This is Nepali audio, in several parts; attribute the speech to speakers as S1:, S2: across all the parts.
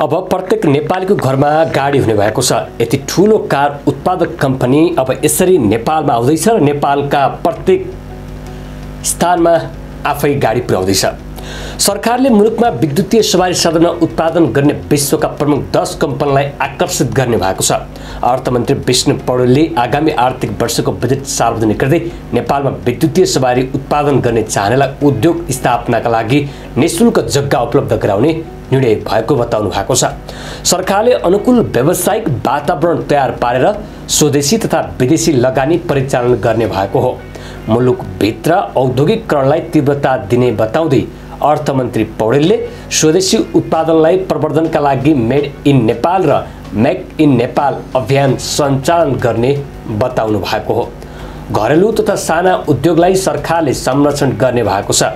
S1: अब प्रत्येक नेपालीको घरमा गाडी हुने भएको छ। यति ठूलो कार उत्पादक कम्पनी अब यसरी नेपालमा आउँदैछ र नेपालका प्रत्येक स्थानमा आफै गाडी पुर्याउँदैछ। सरकारले मुलुकमा विद्युतीय सवारी साधन उत्पादन गर्ने विश्वका प्रमुख 10 कम्पनीलाई आकर्षित गर्ने भएको छ। अर्थमन्त्री विष्णु पौडेलले आगामी आर्थिक वर्षको बजेट सार्वजनिक गर्दै नेपालमा विद्युतीय सवारी उत्पादन गर्ने चाहनेलाई उद्योग स्थापनाका लागि निःशुल्क जग्गा उपलब्ध गराउने निर्णय भएको बताउनु भएको छ। सरकारले अनुकूल व्यावसायिक वातावरण तयार पारेर स्वदेशी तथा विदेशी लगानी परिचालन गर्ने भएको हो। मुलुकभित्र औद्योगिकरणलाई तीव्रता दिने बताउँदै अर्थमन्त्री पौडेलले स्वदेशी उत्पादनलाई प्रवर्धनका लागि मेड इन नेपाल र मेक इन नेपाल अभियान सञ्चालन गर्ने बताउनु भएको हो। घरेलु तथा साना उद्योगलाई सरकारले संरक्षण गर्ने भएको छ।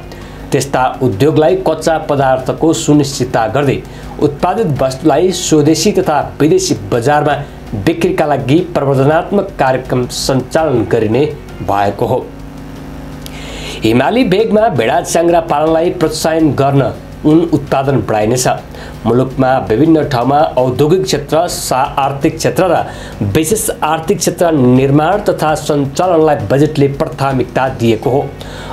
S1: त्यस्ता उद्योगलाई कच्चा पदार्थको सुनिश्चितता गर्दै उत्पादित वस्तुलाई स्वदेशी तथा विदेशी बजारमा बिक्रीका लागि प्रवर्धनात्मक कार्यक्रम सञ्चालन गरिने भएको हो। हिमाली भेगमा भेडा च्याङ्ग्रा पालनलाई प्रोत्साहन गर्न ऊन उत्पादन बढाइनेछ। मुलुकमा विभिन्न ठाउँमा औद्योगिक क्षेत्र, आर्थिक क्षेत्र र विशेष आर्थिक क्षेत्र निर्माण तथा सञ्चालनलाई बजेटले प्राथमिकता दिएको हो।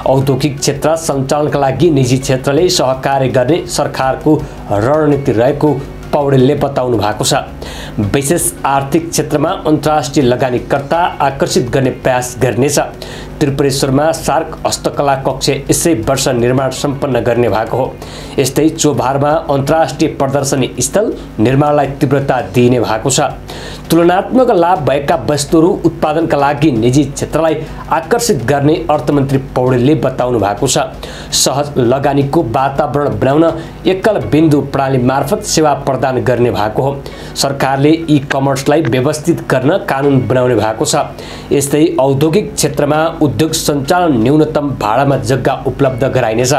S1: औद्योगिक क्षेत्र सञ्चालनका लागि निजी क्षेत्रले सहकार्य गर्ने सरकारको रणनीति रहेको पौडेलले बताउनु भएको छ। विशेष आर्थिक क्षेत्रमा अन्तर्राष्ट्रिय लगानीकर्ता आकर्षित गर्ने प्रयास गर्नेछ। त्रिपुरेश्वरमा सार्क हस्तकला कक्ष यसै वर्ष निर्माण सम्पन्न गर्ने भएको हो। यस्तै चोभारमा अन्तर्राष्ट्रिय प्रदर्शनी स्थल निर्माणलाई तीव्रता दिइने भएको छ। तुलनात्मक लाभ भएका वस्तुहरू उत्पादनका लागि निजी क्षेत्रलाई आकर्षित गर्ने अर्थमन्त्री पौडेलले बताउनु भएको छ। सहज लगानीको वातावरण बनाउन एकल बिन्दु प्रणाली मार्फत सेवा प्रदान गर्ने भएको हो। सरकारले ई कमर्सलाई व्यवस्थित गर्न कानुन बनाउने भएको छ। यस्तै औद्योगिक क्षेत्रमा उद्योग सञ्चालन न्यूनतम भाडामा जग्गा उपलब्ध गराइनेछ।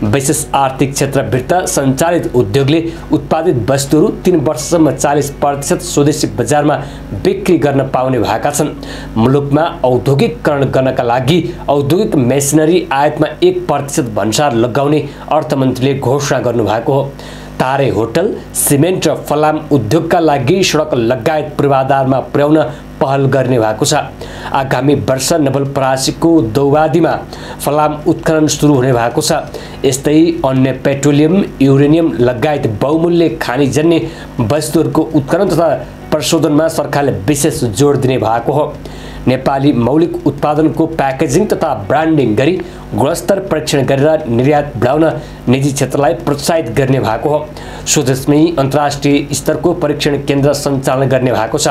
S1: विशेष आर्थिक क्षेत्रभित्र सञ्चालित उद्योगले उत्पादित वस्तुहरू 3 वर्षसम्म 40% स्वदेशी बजारमा बिक्री गर्न पाउने भएका छन्। मुलुकमा औद्योगिकरण गर्नका लागि औद्योगिक मेसिनरी आयातमा 1% भन्सार लगाउने अर्थमन्त्रीले घोषणा गर्नुभएको हो। तारे होटल, सिमेन्ट र फलाम उद्योगका लागि सडक लगायत पूर्वाधारमा पुर्याउन पहल गर्ने भएको छ। आगामी वर्ष नवलपरासीको दौवादीमा फलाम उत्खनन सुरु हुने भएको छ। यस्तै अन्य पेट्रोलियम, युरेनियम लगायत बहुमूल्य खानीजन्य वस्तुहरूको उत्खनन तथा प्रशोधनमा सरकारले विशेष जोड दिने भएको हो। नेपाली मौलिक उत्पादनको प्याकेजिङ तथा ब्रान्डिङ गरी गुणस्तर परीक्षण गरेर निर्यात बढाउन निजी क्षेत्रलाई प्रोत्साहित गर्ने भएको हो। स्वदेशमै अन्तर्राष्ट्रिय स्तरको परीक्षण केन्द्र सञ्चालन गर्ने भएको छ।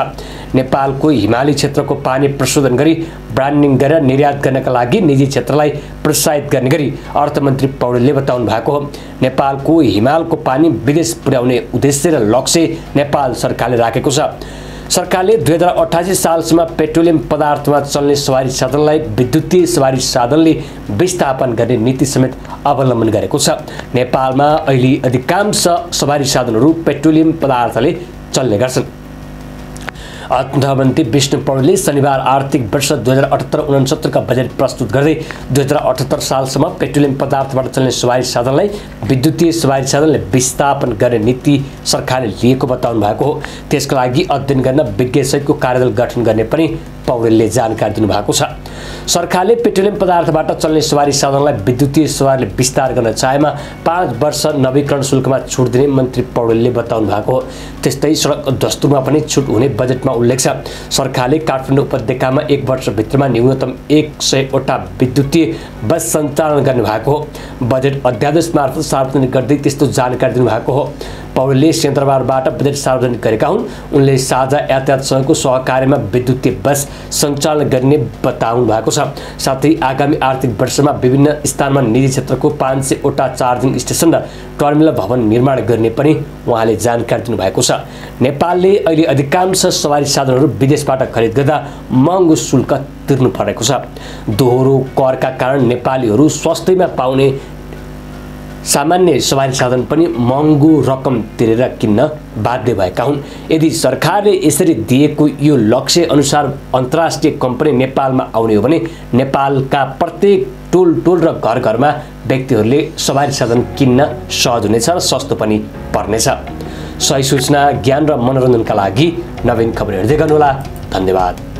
S1: नेपालको हिमाली क्षेत्रको पानी प्रशोधन गरी ब्रान्डिङ गरेर निर्यात गर्नका लागि निजी क्षेत्रलाई प्रोत्साहित गर्ने गरी अर्थमन्त्री पौडेलले बताउनु भएको हो। नेपालको हिमालको पानी विदेश पुर्याउने उद्देश्य र लक्ष्य नेपाल सरकारले राखेको छ। सरकारले 2028 सालसम्म पेट्रोलियम पदार्थमा चल्ने सवारी साधनलाई विद्युतीय सवारी साधनले विस्थापन गर्ने नीति समेत अवलम्बन गरेको छ। नेपालमा अहिले अधिकांश सवारी साधनहरू पेट्रोलियम पदार्थले चल्ने गर्छन्। अर्थमन्त्री विष्णु पौडेलले शनिबार आर्थिक वर्ष 2078-69 का बजेट प्रस्तुत गर्दै 2078 सालसम्म पेट्रोलियम पदार्थबाट चल्ने सवारी साधनलाई विद्युतीय सवारी साधनले विस्थापन गर्ने नीति सरकारले लिएको बताउनु भएको हो। त्यसका लागि अध्ययन गर्न विज्ञ सहितको कार्यदल गठन गर्ने पनि पौडेलले जानकारी दिनुभएको छ। सरकारले पेट्रोलियम पदार्थबाट चल्ने सवारी साधनलाई विद्युतीय सवारीले विस्तार गर्न चाहेमा 5 वर्ष नवीकरण शुल्कमा छुट दिने मन्त्री पौडेलले बताउनु भएको हो। त्यस्तै सडक दस्तुरमा पनि छुट हुने बजेटमा उल्लेख छ। सरकारले काठमाडौँ उपत्यकामा 1 वर्षभित्रमा न्यूनतम 100 वटा विद्युतीय बस सञ्चालन गर्ने भएको हो। बजेट अध्यादेश मार्फत सार्वजनिक गर्दै त्यस्तो जानकारी दिनुभएको हो। पौडेलले सिंहदरबारबाट बजेट सार्वजनिक गरेका हुन्। उनले साझा यातायात सङ्घको सहकार्यमा विद्युतीय बस सञ्चालन गर्ने बताउनु भएको छ। साथै आगामी आर्थिक वर्षमा विभिन्न स्थानमा निजी क्षेत्रको 500 वटा चार्जिङ स्टेसन र टर्मिनल भवन निर्माण गर्ने पनि उहाँले जानकारी दिनुभएको छ। नेपालले अहिले अधिकांश सवारी साधनहरू विदेशबाट खरिद गर्दा महँगो शुल्क तिर्नु परेको छ। दोहोरो करका कारण नेपालीहरू सस्तैमा पाउने सामान्य सवारी साधन पनि महँगो रकम तिरेर किन्न बाध्य भएका हुन्। यदि सरकारले यसरी दिएको यो लक्ष्य अनुसार अन्तर्राष्ट्रिय कम्पनी नेपालमा आउने हो भने नेपालका प्रत्येक टोल र घर-घरमा व्यक्तिहरूले सवारी साधन किन्न सहज हुनेछ र सस्तो पनि पर्नेछ। सही सूचना, ज्ञान र मनोरञ्जनका लागि नवीन खबर हेर्दै गर्नुहोला। धन्यवाद।